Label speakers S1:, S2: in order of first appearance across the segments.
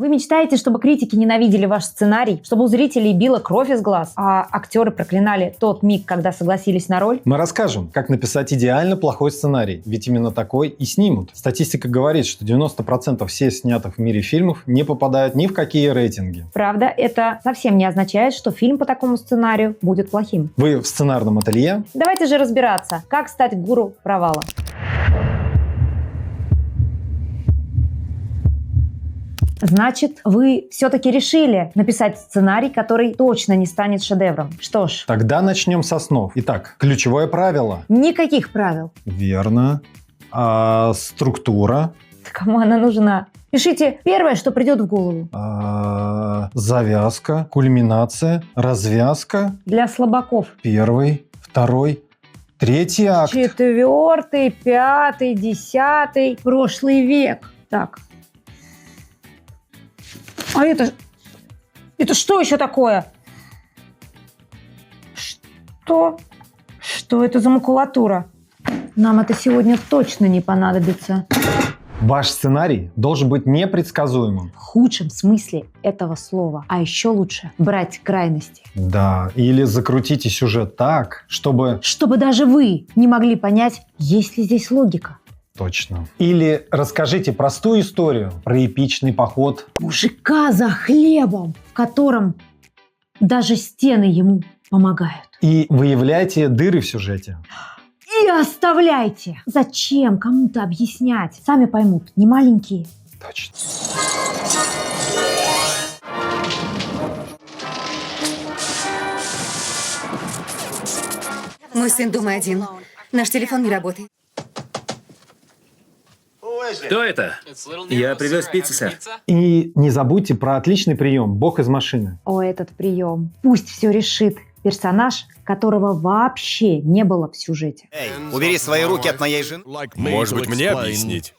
S1: Вы мечтаете, чтобы критики ненавидели ваш сценарий, чтобы у зрителей била кровь из глаз, а актеры проклинали тот миг, когда согласились на роль?
S2: Мы расскажем, как написать идеально плохой сценарий, ведь именно такой и снимут. Статистика говорит, что 90% всех снятых в мире фильмов не попадают ни в какие рейтинги.
S1: Правда, это совсем не означает, что фильм по такому сценарию будет плохим.
S2: Вы в сценарном ателье?
S1: Давайте же разбираться, как стать гуру провала. Значит, вы все-таки решили написать сценарий, который точно не станет шедевром. Что ж.
S2: Тогда начнем с основ. Итак, ключевое правило.
S1: Никаких правил.
S2: Верно. А структура?
S1: Кому она нужна? Пишите первое, что придет в голову.
S2: Завязка, кульминация, развязка.
S1: Для слабаков.
S2: Первый, второй, третий акт.
S1: 4, 5, 10. Прошлый век. Так. А это что еще такое? Что это за макулатура? Нам это сегодня точно не понадобится.
S2: Ваш сценарий должен быть непредсказуемым.
S1: В худшем смысле этого слова. А еще лучше брать крайности.
S2: Да, или закрутите сюжет так, чтобы...
S1: Чтобы даже вы не могли понять, есть ли здесь логика.
S2: Точно. Или расскажите простую историю про эпичный поход
S1: мужика за хлебом, в котором даже стены ему помогают.
S2: И выявляйте дыры в сюжете.
S1: И оставляйте. Зачем кому-то объяснять? Сами поймут, не маленькие.
S2: Точно.
S3: Мой сын дома один. Наш телефон не работает.
S4: Кто это? Я привез пиццу, сэр.
S2: И не забудьте про отличный прием «Бог из машины».
S1: О, этот прием. Пусть все решит персонаж, которого вообще не было в сюжете.
S5: Эй, убери свои руки от моей жены.
S6: Может быть, мне объяснить?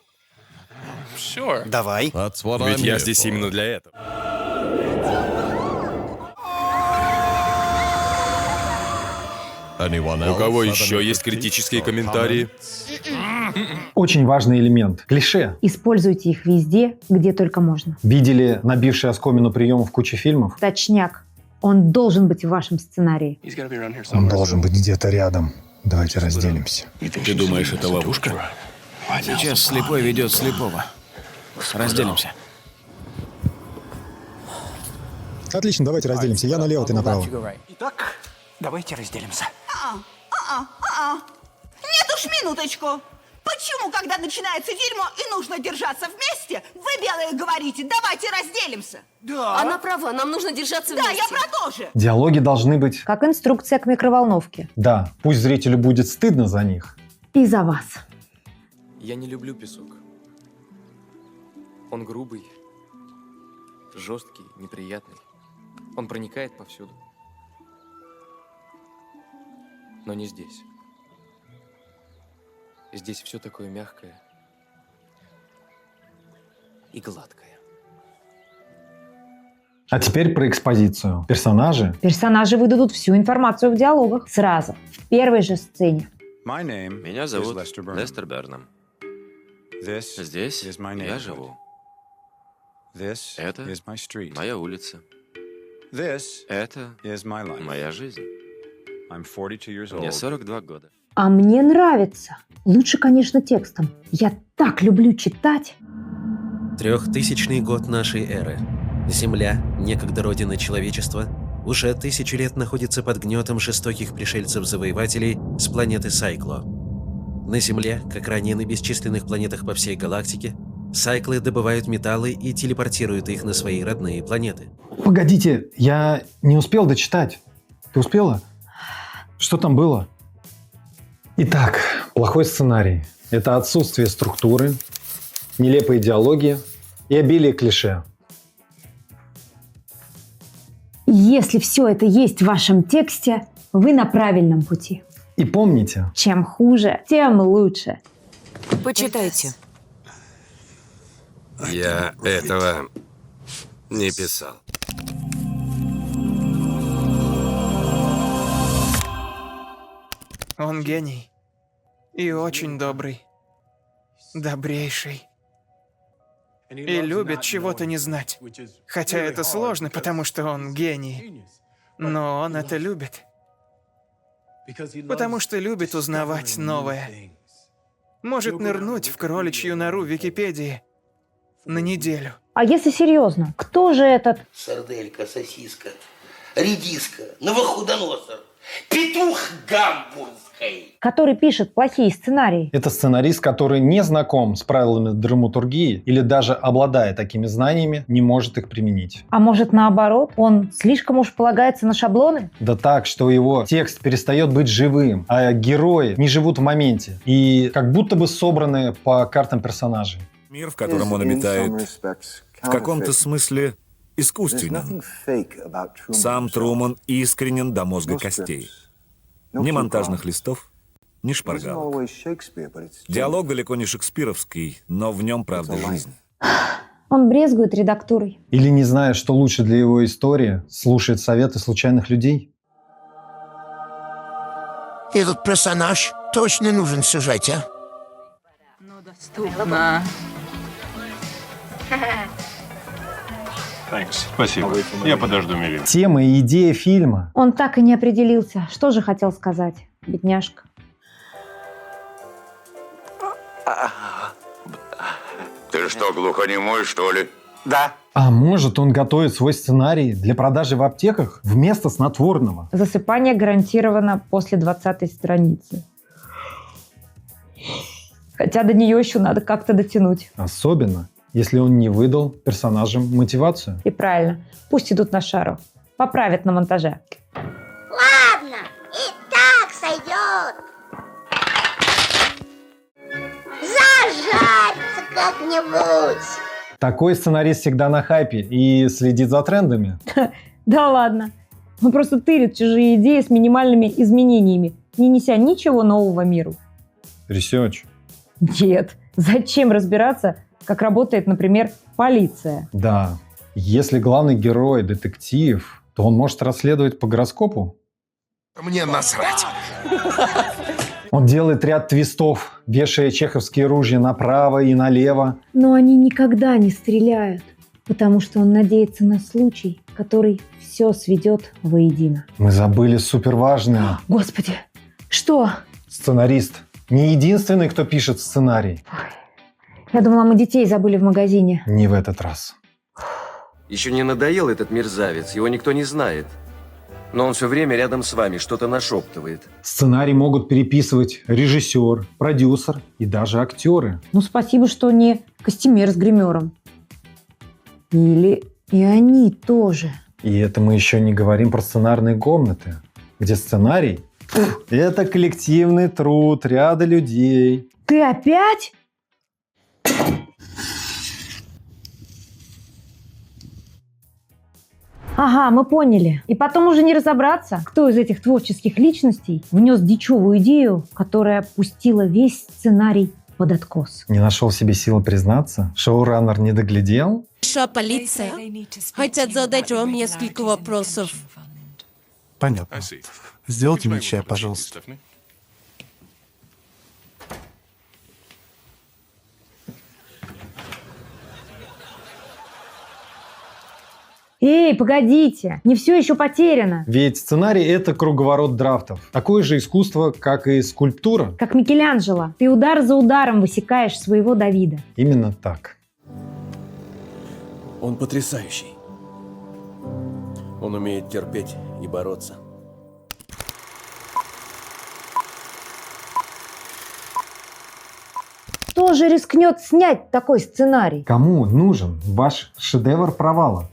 S5: Давай.
S6: Ведь я здесь именно для этого. У кого еще есть критические комментарии?
S2: Очень важный элемент. Клише.
S1: Используйте их везде, где только можно.
S2: Видели набивший оскомину прием в куче фильмов?
S1: Точняк. Он должен быть в вашем сценарии.
S7: Он должен быть где-то рядом. Давайте разделимся.
S4: Ты думаешь, это ловушка?
S8: Сейчас слепой ведет слепого. Разделимся.
S7: Отлично, давайте разделимся. Я налево, ты направо.
S8: Итак, давайте разделимся.
S9: Нет уж, минуточку. Почему, когда начинается дерьмо и нужно держаться вместе, вы, белые, говорите, давайте разделимся?
S3: Да. Она права, нам нужно держаться вместе.
S9: Да, я про то же.
S2: Диалоги должны быть...
S1: Как инструкция к микроволновке.
S2: Да, пусть зрителю будет стыдно за них.
S1: И за вас.
S10: Я не люблю песок. Он грубый, жесткий, неприятный. Он проникает повсюду. Но не здесь. Здесь все такое мягкое и гладкое.
S2: А теперь про экспозицию. Персонажи.
S1: Персонажи выдадут всю информацию в диалогах. Сразу. В первой же сцене.
S4: Меня зовут Лестер Бернам. Здесь я живу. Это моя улица. Это моя жизнь. Мне 42 года.
S1: А мне нравится. Лучше, конечно, текстом. Я так люблю читать.
S11: 3000 год нашей эры. Земля, некогда родина человечества, уже 1000 лет находится под гнетом жестоких пришельцев-завоевателей с планеты Сайкло. На Земле, как ранее на бесчисленных планетах по всей галактике, Сайклы добывают металлы и телепортируют их на свои родные планеты.
S2: Погодите, я не успел дочитать. Ты успела? Что там было? Итак, плохой сценарий. Это отсутствие структуры, нелепые диалоги и обилие клише.
S1: Если все это есть в вашем тексте, вы на правильном пути.
S2: И помните,
S1: чем хуже, тем лучше.
S3: Почитайте.
S4: Я этого не писал.
S12: Он гений. И очень добрый. Добрейший.
S8: И любит чего-то не знать. Хотя это сложно, потому что он гений. Но он это любит. Потому что любит узнавать новое. Может нырнуть в кроличью нору Википедии на неделю.
S1: А если серьезно, кто же этот...
S12: Сарделька, сосиска, редиска, новохудоносор, петух гамбургский.
S1: Который пишет плохие сценарии?
S2: Это сценарист, который не знаком с правилами драматургии или даже обладая такими знаниями, не может их применить.
S1: А может наоборот, он слишком уж полагается на шаблоны?
S2: Да так, что его текст перестает быть живым, а герои не живут в моменте и как будто бы собраны по картам персонажей.
S13: Мир, в котором он обитает, в каком-то смысле искусственен. Сам Труман искренен до мозга костей. Ни монтажных листов, ни шпаргалок. Диалог далеко не шекспировский, но в нем правда жизнь.
S1: Он брезгует редактурой.
S2: Или, не зная, что лучше для его истории, слушает советы случайных людей.
S12: Этот персонаж точно нужен в сюжете.
S9: Доступно.
S14: Спасибо. Я подожду, Мелин.
S2: Тема и идея фильма.
S1: Он так и не определился, что же хотел сказать, бедняжка.
S4: Ты что, глухонемой, что ли?
S8: Да.
S2: А может, он готовит свой сценарий для продажи в аптеках вместо снотворного?
S1: Засыпание гарантировано после 20-й страницы. Хотя до нее еще надо как-то дотянуть.
S2: Особенно, если он не выдал персонажам мотивацию.
S1: И правильно. Пусть идут на шару. Поправят на монтаже.
S15: Ладно, и так сойдет. Зажарься как-нибудь.
S2: Такой сценарист всегда на хайпе и следит за трендами.
S1: Да ладно. Он просто тырит чужие идеи с минимальными изменениями, не неся ничего нового миру.
S2: Ресерч.
S1: Нет. Зачем разбираться, как работает, например, полиция?
S2: Да. Если главный герой детектив, то он может расследовать по гороскопу.
S12: Мне насрать.
S2: Он делает ряд твистов, вешая чеховские ружья направо и налево.
S1: Но они никогда не стреляют, потому что он надеется на случай, который все сведет воедино.
S2: Мы забыли суперважное.
S1: Господи, что?
S2: Сценарист. Не единственный, кто пишет сценарий.
S1: Я думала, мы детей забыли в магазине.
S2: Не в этот раз.
S16: Еще не надоел этот мерзавец, его никто не знает. Но он все время рядом с вами что-то нашептывает.
S2: Сценарий могут переписывать режиссер, продюсер и даже актеры.
S1: Ну, спасибо, что не костюмер с гримером. Или и они тоже.
S2: И это мы еще не говорим про сценарные комнаты, где сценарий – это коллективный труд ряда людей.
S1: Ты опять? Ага, мы поняли. И потом уже не разобраться, кто из этих творческих личностей внес дичевую идею, которая пустила весь сценарий под откос.
S2: Не нашел в себе силы признаться? Шоураннер не доглядел?
S17: Что полиция? Хотят задать вам несколько вопросов.
S7: Понятно. Сделайте мне чай, пожалуйста.
S1: Эй, погодите, не все еще потеряно.
S2: Ведь сценарий – это круговорот драфтов. Такое же искусство, как и скульптура.
S1: Как Микеланджело. Ты удар за ударом высекаешь своего Давида.
S2: Именно так.
S10: Он потрясающий. Он умеет терпеть и бороться.
S1: Кто же рискнет снять такой сценарий?
S2: Кому нужен ваш шедевр провала?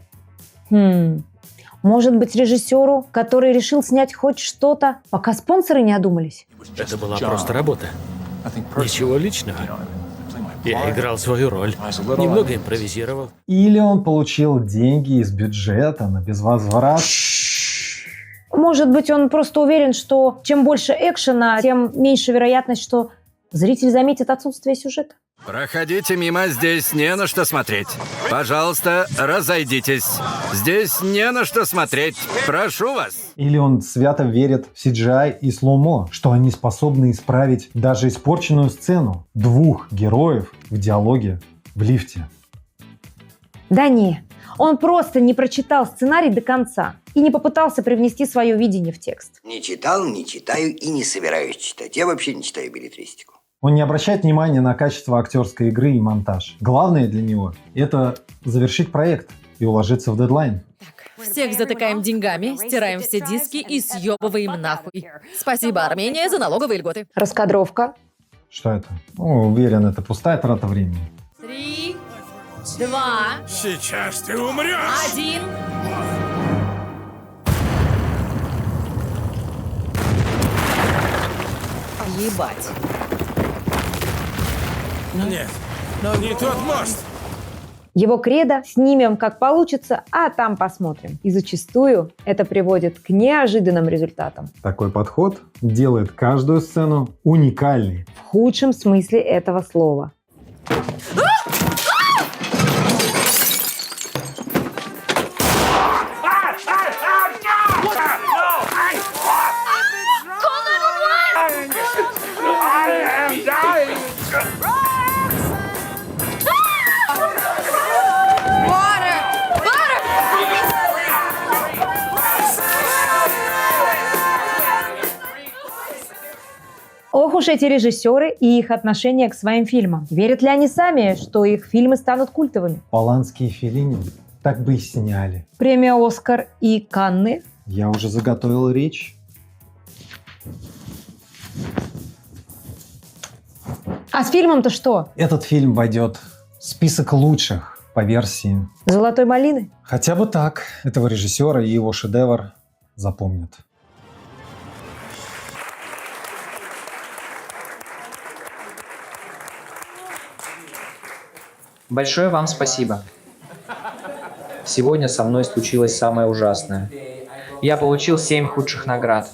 S1: Может быть, режиссеру, который решил снять хоть что-то, пока спонсоры не одумались?
S18: Это была просто работа. Ничего личного. Я играл свою роль. Немного импровизировал.
S2: Или он получил деньги из бюджета на безвозврат?
S1: Может быть, он просто уверен, что чем больше экшена, тем меньше вероятность, что зритель заметит отсутствие сюжета.
S4: Проходите мимо, здесь не на что смотреть. Пожалуйста, разойдитесь. Здесь не на что смотреть. Прошу вас.
S2: Или он свято верит в CGI и слоумо, что они способны исправить даже испорченную сцену двух героев в диалоге в лифте.
S1: Да не, он просто не прочитал сценарий до конца и не попытался привнести свое видение в текст.
S19: Не читал, не читаю и не собираюсь читать. Я вообще не читаю беллетристику.
S2: Он не обращает внимания на качество актерской игры и монтаж. Главное для него – это завершить проект и уложиться в дедлайн.
S20: Всех затыкаем деньгами, стираем все диски и съебываем нахуй. Спасибо, Армения, за налоговые льготы.
S1: Раскадровка.
S2: Что это? Уверен, это пустая трата времени.
S20: 3, 2,
S6: Сейчас ты умрешь!
S20: 1. Ебать.
S6: Нет, но не тот мост.
S1: Его кредо «снимем как получится, а там посмотрим». И зачастую это приводит к неожиданным результатам.
S2: Такой подход делает каждую сцену уникальной.
S1: В худшем смысле этого слова. Ох уж эти режиссеры и их отношение к своим фильмам. Верят ли они сами, что их фильмы станут культовыми?
S2: Полански и Феллини так бы и сняли.
S1: Премия «Оскар» и «Канны».
S2: Я уже заготовил речь.
S1: А с фильмом-то что?
S2: Этот фильм войдет в список лучших по версии.
S1: «Золотой малины»?
S2: Хотя бы так. Этого режиссера и его шедевр запомнят.
S21: Большое вам спасибо. Сегодня со мной случилось самое ужасное. Я получил 7 худших наград.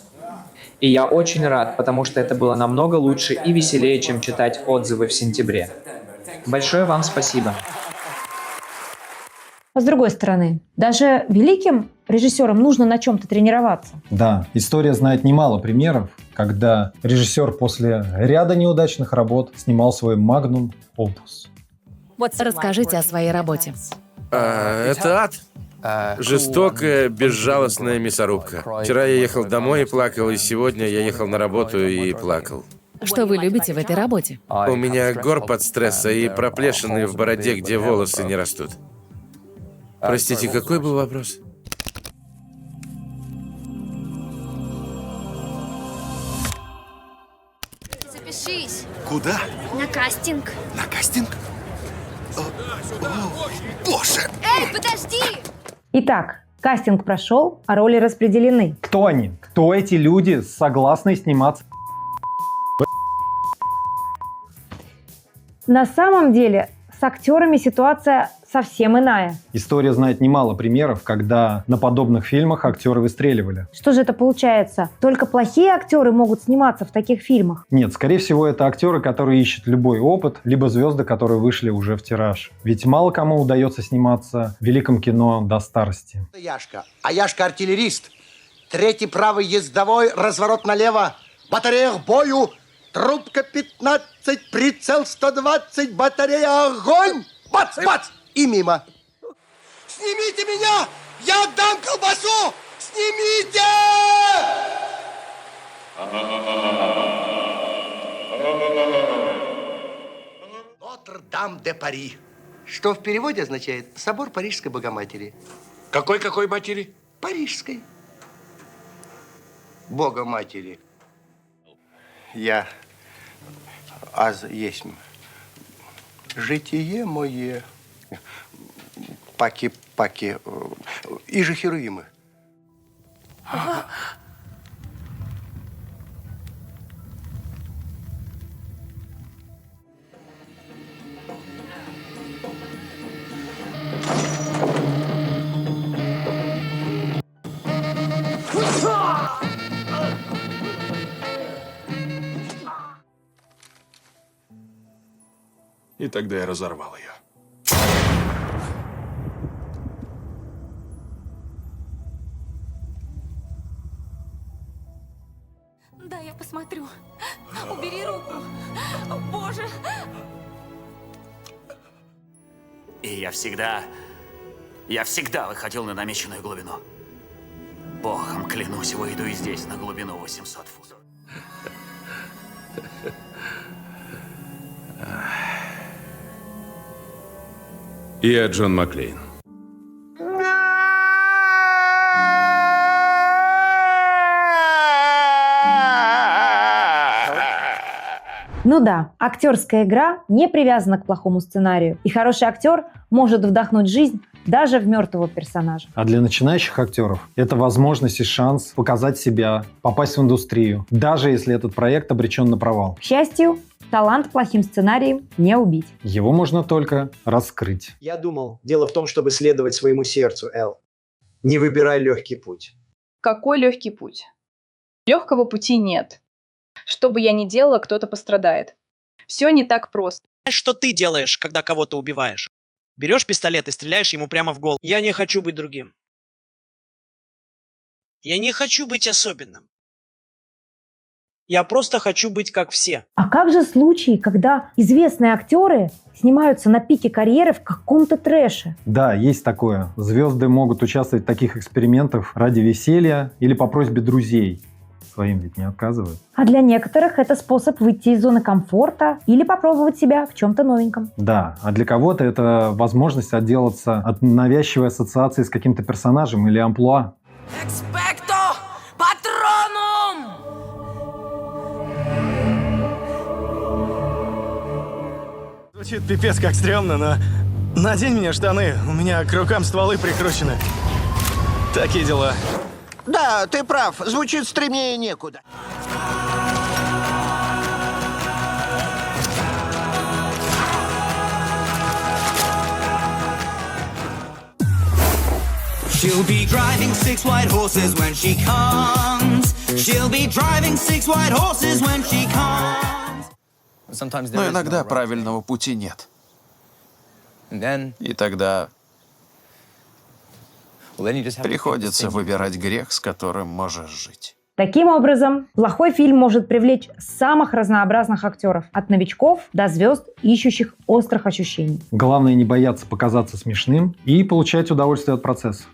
S21: И я очень рад, потому что это было намного лучше и веселее, чем читать отзывы в сентябре. Большое вам спасибо.
S1: А с другой стороны, даже великим режиссерам нужно на чем-то тренироваться.
S2: Да, история знает немало примеров, когда режиссер после ряда неудачных работ снимал свой магнум опус.
S20: Расскажите о своей работе.
S10: Это ад. Жестокая, безжалостная мясорубка. Вчера я ехал домой и плакал, и сегодня я ехал на работу и плакал.
S20: Что вы любите в этой работе?
S10: У меня горб от стресса и проплешины в бороде, где волосы не растут. Простите, какой был вопрос?
S15: Запишись.
S5: Куда?
S15: На кастинг.
S5: На кастинг? Боже!
S15: Эй, подожди!
S1: Итак, кастинг прошел, а роли распределены.
S2: Кто они? Кто эти люди, согласные сниматься?
S1: На самом деле, с актерами ситуация совсем иная.
S2: История знает немало примеров, когда на подобных фильмах актеры выстреливали.
S1: Что же это получается? Только плохие актеры могут сниматься в таких фильмах?
S2: Нет, скорее всего, это актеры, которые ищут любой опыт, либо звезды, которые вышли уже в тираж. Ведь мало кому удается сниматься в великом кино до старости.
S19: Яшка. А Яшка артиллерист. Третий правый ездовой, разворот налево. Батарея к бою. Трубка 15, прицел 120, батарея огонь. Бац, бац. И мимо. Снимите меня! Я отдам колбасу! Снимите! Нотр-Дам-де-Пари. Что в переводе означает «Собор Парижской Богоматери».
S10: Какой матери?
S19: Парижской. Богоматери. Я аз есмь. Житие мое. Паки. И же Херувимы.
S13: И тогда я разорвал ее.
S17: Да, я посмотрю. Убери руку. Боже.
S22: И я всегда
S11: Я всегда выходил на намеченную глубину. Богом клянусь, выйду и здесь на глубину 800 футов.
S22: Я Джон Маклейн.
S1: Ну да, актерская игра не привязана к плохому сценарию, и хороший актер может вдохнуть жизнь даже в мертвого персонажа.
S2: А для начинающих актеров это возможность и шанс показать себя, попасть в индустрию, даже если этот проект обречен на провал.
S1: К счастью, талант плохим сценарием не убить.
S2: Его можно только раскрыть.
S23: Я думал, дело в том, чтобы следовать своему сердцу, Эл. Не выбирай легкий путь.
S24: Какой легкий путь? Легкого пути нет. Что бы я ни делала, кто-то пострадает. Все не так просто.
S25: Что ты делаешь, когда кого-то убиваешь? Берешь пистолет и стреляешь ему прямо в голову. Я не хочу быть другим. Я не хочу быть особенным. Я просто хочу быть как все.
S1: А как же случаи, когда известные актеры снимаются на пике карьеры в каком-то трэше?
S2: Да, есть такое. Звезды могут участвовать в таких экспериментах ради веселья или по просьбе друзей. Своим ведь не отказывают.
S1: А для некоторых это способ выйти из зоны комфорта или попробовать себя в чем-то новеньком.
S2: Да, а для кого-то это возможность отделаться от навязчивой ассоциации с каким-то персонажем или амплуа.
S3: Экспекто патронум!
S8: Звучит пипец как стрёмно, но надень мне штаны, у меня к рукам стволы прикручены. Такие дела.
S19: Да, ты прав, звучит стремнее некуда.
S26: She'll be driving 6 white horses when she comes. She'll be driving 6 white horses when she comes.
S27: Но иногда правильного пути нет. И тогда приходится выбирать грех, с которым можешь жить.
S1: Таким образом, плохой фильм может привлечь самых разнообразных актеров, от новичков до звезд, ищущих острых ощущений.
S2: Главное не бояться показаться смешным и получать удовольствие от процесса.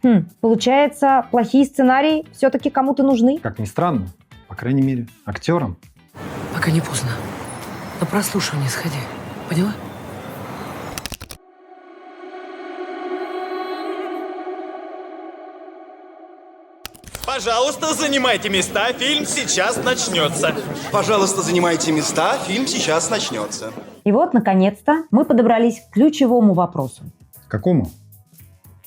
S1: Получается, плохие сценарии все-таки кому-то нужны?
S2: Как ни странно, по крайней мере, актерам.
S3: Пока не поздно. На прослушивание сходи. Поняла?
S8: Пожалуйста, занимайте места, фильм сейчас начнется.
S19: Пожалуйста, занимайте места, фильм сейчас начнется.
S1: И вот, наконец-то, мы подобрались к ключевому вопросу.
S2: Какому?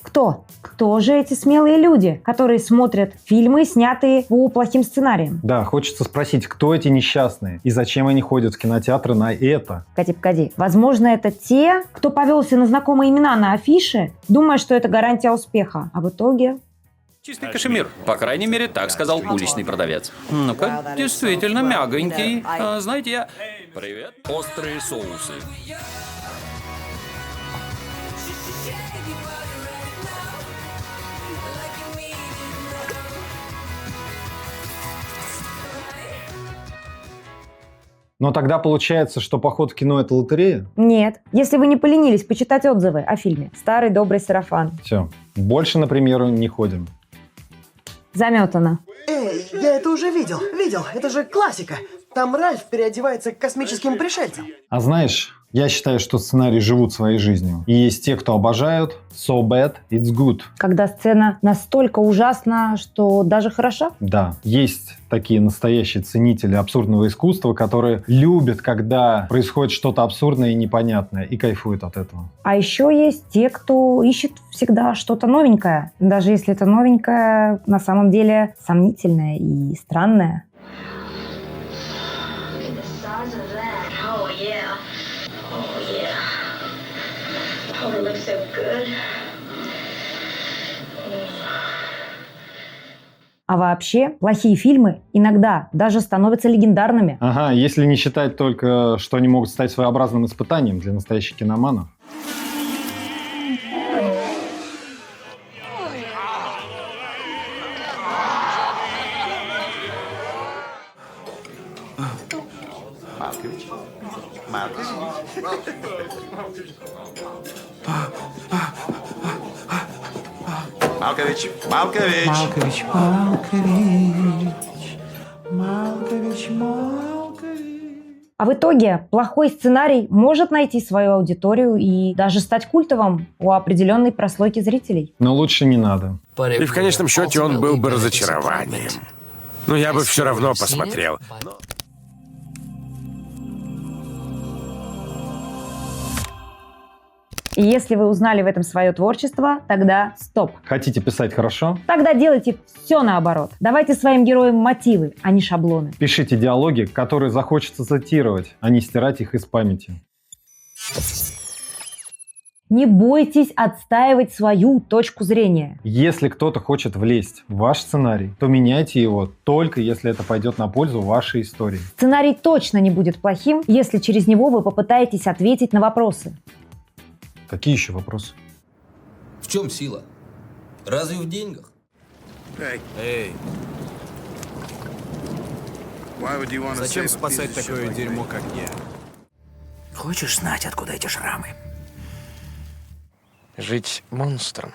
S1: Кто? Кто же эти смелые люди, которые смотрят фильмы, снятые по плохим сценариям?
S2: Да, хочется спросить, кто эти несчастные и зачем они ходят в кинотеатры на это?
S1: Погоди. Возможно, это те, кто повелся на знакомые имена на афише, думая, что это гарантия успеха, а в итоге...
S28: Чистый кашемир. По крайней мере, так сказал уличный продавец. Ну-ка, действительно мягонький. Знаете, я... Привет. Острые соусы.
S2: Но тогда получается, что поход в кино – это лотерея?
S1: Нет. Если вы не поленились почитать отзывы о фильме «Старый добрый сарафан».
S2: Все. Больше, например, не ходим.
S1: Заметано.
S29: Эй, я это уже видел. Это же классика. Там Ральф переодевается космическим пришельцем.
S2: А знаешь, я считаю, что сценарии живут своей жизнью. И есть те, кто обожают «so bad, it's good».
S1: Когда сцена настолько ужасна, что даже хороша?
S2: Да, есть такие настоящие ценители абсурдного искусства, которые любят, когда происходит что-то абсурдное и непонятное, и кайфуют от этого.
S1: А еще есть те, кто ищет всегда что-то новенькое, даже если это новенькое на самом деле сомнительное и странное. А вообще, плохие фильмы иногда даже становятся легендарными.
S2: Ага, если не считать только, что они могут стать своеобразным испытанием для настоящих киноманов.
S4: Малкович, Малкович.
S6: Малкович, Малкович. Малкович, Малкович.
S1: А в итоге плохой сценарий может найти свою аудиторию и даже стать культовым у определенной прослойки зрителей.
S2: Но лучше не надо.
S10: И в конечном счете он был бы разочарованием. Но я бы все равно посмотрел.
S1: И если вы узнали в этом свое творчество, тогда стоп.
S2: Хотите писать хорошо?
S1: Тогда делайте все наоборот. Давайте своим героям мотивы, а не шаблоны.
S2: Пишите диалоги, которые захочется цитировать, а не стирать их из памяти.
S1: Не бойтесь отстаивать свою точку зрения.
S2: Если кто-то хочет влезть в ваш сценарий, то меняйте его только если это пойдет на пользу вашей истории.
S1: Сценарий точно не будет плохим, если через него вы попытаетесь ответить на вопросы.
S2: Какие еще вопросы?
S7: В чем сила? Разве в деньгах?
S13: Эй. Зачем спасать такое дерьмо, как я?
S11: Хочешь знать, откуда эти шрамы?
S9: Жить монстром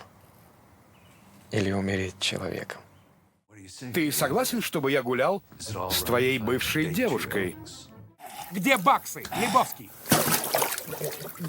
S9: или умереть человеком?
S12: Ты согласен, чтобы я гулял с твоей бывшей девушкой?
S14: Где баксы, Лебовский?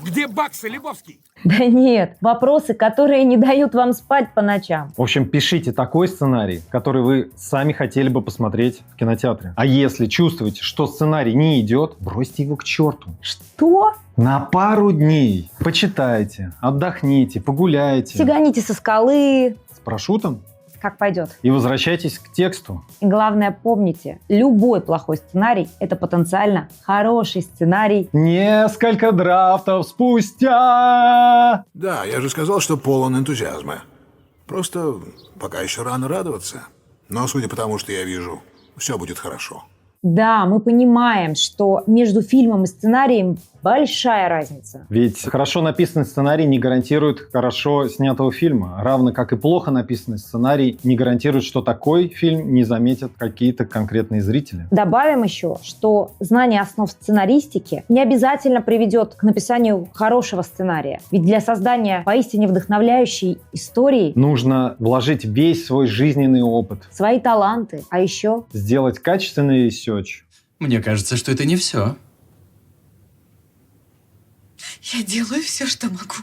S14: Где баксы, Лебовский?
S1: Да нет, вопросы, которые не дают вам спать по ночам.
S2: В общем, пишите такой сценарий, который вы сами хотели бы посмотреть в кинотеатре. А если чувствуете, что сценарий не идет, бросьте его к черту.
S1: Что?
S2: На пару дней почитайте, отдохните, погуляйте.
S1: Сиганите со скалы.
S2: С парашютом?
S1: Как пойдет.
S2: И возвращайтесь к тексту.
S1: И главное, помните, любой плохой сценарий – это потенциально хороший сценарий.
S2: Несколько драфтов спустя.
S16: Да, я же сказал, что полон энтузиазма. Просто пока еще рано радоваться. Но судя по тому, что я вижу, все будет хорошо.
S1: Да, мы понимаем, что между фильмом и сценарием большая разница.
S2: Ведь хорошо написанный сценарий не гарантирует хорошо снятого фильма, равно как и плохо написанный сценарий не гарантирует, что такой фильм не заметят какие-то конкретные зрители.
S1: Добавим еще, что знание основ сценаристики не обязательно приведет к написанию хорошего сценария. Ведь для создания поистине вдохновляющей истории
S2: нужно вложить весь свой жизненный опыт,
S1: свои таланты, а еще
S2: сделать качественный ресерч.
S28: Мне кажется, что это не все.
S17: Я делаю все, что могу.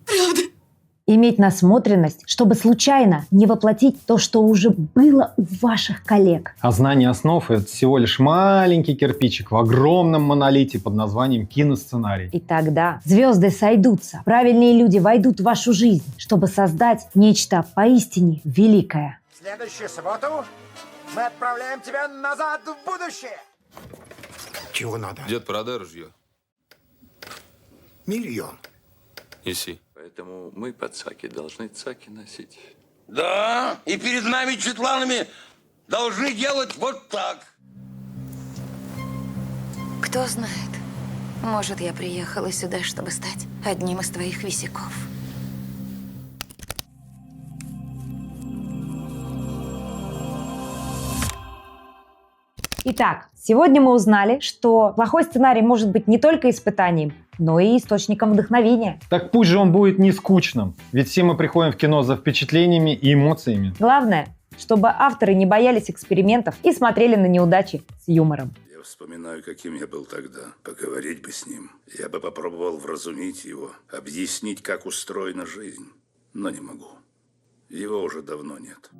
S17: Правда.
S1: Иметь насмотренность, чтобы случайно не воплотить то, что уже было у ваших коллег.
S2: А знание основ – это всего лишь маленький кирпичик в огромном монолите под названием киносценарий.
S1: И тогда звезды сойдутся, правильные люди войдут в вашу жизнь, чтобы создать нечто поистине великое.
S19: В следующую субботу мы отправляем тебя назад в будущее. Чего надо?
S6: Дед, продай ружье.
S19: 1 000 000.
S6: Неси. Поэтому мы, пацаки, должны цаки носить.
S18: Да, и перед нами, читланами, должны делать вот так.
S15: Кто знает, может, я приехала сюда, чтобы стать одним из твоих висяков.
S1: Итак, сегодня мы узнали, что плохой сценарий может быть не только испытанием, но и источником вдохновения.
S2: Так пусть же он будет не скучным, ведь все мы приходим в кино за впечатлениями и эмоциями.
S1: Главное, чтобы авторы не боялись экспериментов и смотрели на неудачи с юмором.
S6: Я вспоминаю, каким я был тогда. Поговорить бы с ним. Я бы попробовал вразумить его, объяснить, как устроена жизнь. Но не могу. Его уже давно нет.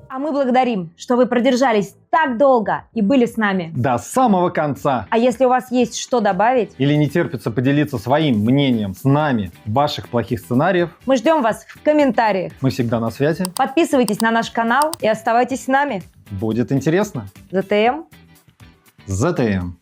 S1: А мы благодарим, что вы продержались так долго и были с нами
S2: до самого конца.
S1: А если у вас есть что добавить
S2: или не терпится поделиться своим мнением с нами ваших плохих сценариев,
S1: мы ждем вас в комментариях.
S2: Мы всегда на связи. Подписывайтесь
S1: на наш канал и оставайтесь с нами.
S2: Будет интересно.
S1: ЗТМ.
S2: ЗТМ.